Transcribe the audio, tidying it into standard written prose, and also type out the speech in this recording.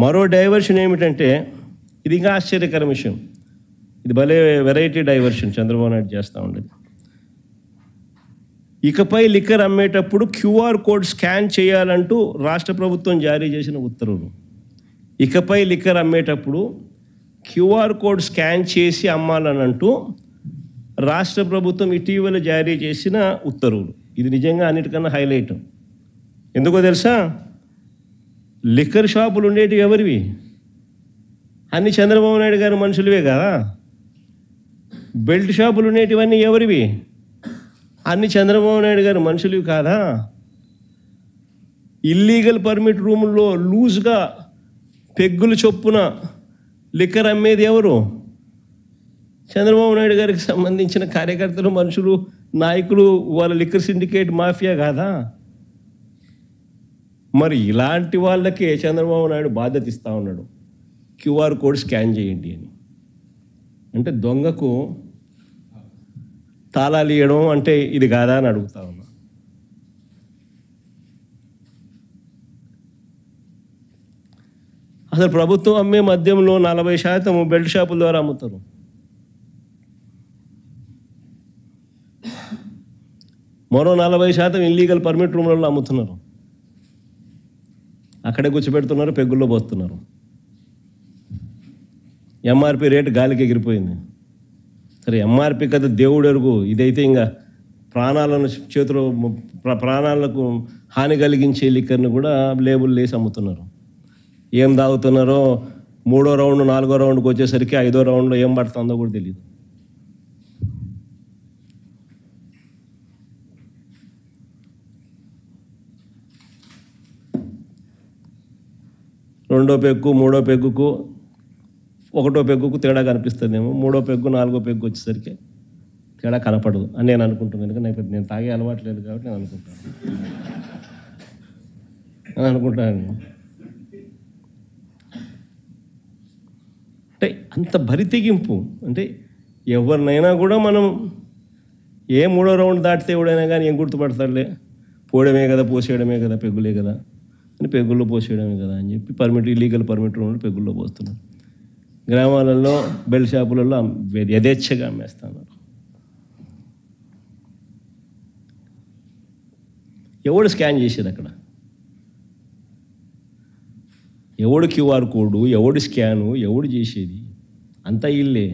మరో డైవర్షన్ ఏమిటంటే, ఇది ఇంకా ఆశ్చర్యకర విషయం, ఇది భలే వెరైటీ డైవర్షన్ చంద్రబాబు నాయుడు చేస్తూ ఉండేది. ఇకపై లిక్కర్ అమ్మేటప్పుడు క్యూఆర్ కోడ్ స్కాన్ చేయాలంటూ రాష్ట్ర ప్రభుత్వం జారీ చేసిన ఉత్తర్వులు. ఇకపై లిక్కర్ అమ్మేటప్పుడు క్యూఆర్ కోడ్ స్కాన్ చేసి అమ్మాలనంటూ రాష్ట్ర ప్రభుత్వం ఇటీవల జారీ చేసిన ఉత్తర్వులు. ఇది నిజంగా అన్నిటికన్నా హైలైట్. ఎందుకో తెలుసా? లిక్కర్ షాపులు ఉండేటివి ఎవరివి? అన్ని చంద్రబాబు నాయుడు గారు మనుషులవే కదా. బెల్ట్ షాపులు ఉండేటివన్నీ ఎవరివి? అన్ని చంద్రబాబు నాయుడు గారు మనుషులు కాదా? ఇల్లీగల్ పర్మిట్ రూముల్లో లూజ్గా పెగ్గులు చొప్పున లిక్కర్ అమ్మేది ఎవరు? చంద్రబాబు నాయుడు గారికి సంబంధించిన కార్యకర్తలు, మనుషులు, నాయకులు, వాళ్ళ లిక్కర్ సిండికేట్ మాఫియా కాదా? మరి ఇలాంటి వాళ్ళకే చంద్రబాబు నాయుడు బాధ్యత ఇస్తూ ఉన్నాడు, క్యూఆర్ కోడ్ స్కాన్ చేయండి అని. అంటే దొంగకు తాళాలు ఇవ్వడం అంటే ఇది కాదా అని అడుగుతా ఉన్నా. అసలు ప్రభుత్వం అమ్మే మద్యంలో 40% బెల్ట్ షాపుల ద్వారా అమ్ముతారు. మరో 40% ఇల్లీగల్ పర్మిట్ రూమ్లలో అమ్ముతున్నారు. అక్కడే కూర్చోబెడుతున్నారు, పెగ్గుల్లో పోస్తున్నారు. ఎంఆర్పి రేటు గాలికి ఎగిరిపోయింది. సరే, ఎంఆర్పి కదా దేవుడు ఎరుగు. ఇదైతే ఇంకా ప్రాణాలకు హాని కలిగించే లిక్కర్ని కూడా లేబుల్ వేసి అమ్ముతున్నారు. ఏం తాగుతున్నారో 3వ రౌండ్ 4వ రౌండ్కి వచ్చేసరికి 5వ రౌండ్లో ఏం పడుతుందో కూడా తెలియదు. రెండో పెగ్గు 3వ పెగ్గుకు 1వ పెగ్గుకు తేడా కనిపిస్తుందేమో, 3వ పెగ్గు 4వ పెగ్గు వచ్చేసరికి తేడా కనపడదు అని నేను అనుకుంటున్నాను. ఎందుకంటే నేను తాగే అలవాటు లేదు కాబట్టి నేను అనుకుంటాను. అంటే అంత బరితెగింపు. అంటే ఎవరినైనా కూడా మనం 3వ రౌండ్ దాటితే ఎవడైనా కానీ ఏం గుర్తుపడతాడులే, పోయడమే కదా, పోసేయడమే కదా, పెగ్గులే కదా అని పెగ్గుల్లో పోసేయడమే కదా అని చెప్పి ఇల్లీగల్ పర్మిట్ రూమ్లో పెగ్గుల్లో పోస్తున్నారు. గ్రామాలలో బెల్ట్ షాపులలో యథేచ్ఛగా అమ్మేస్తున్నారు. ఎవడు స్కాన్ చేసేది అక్కడ? ఎవడు క్యూఆర్ కోడు, ఎవడు స్కాను, ఎవడు చేసేది? అంతా ఇల్లే.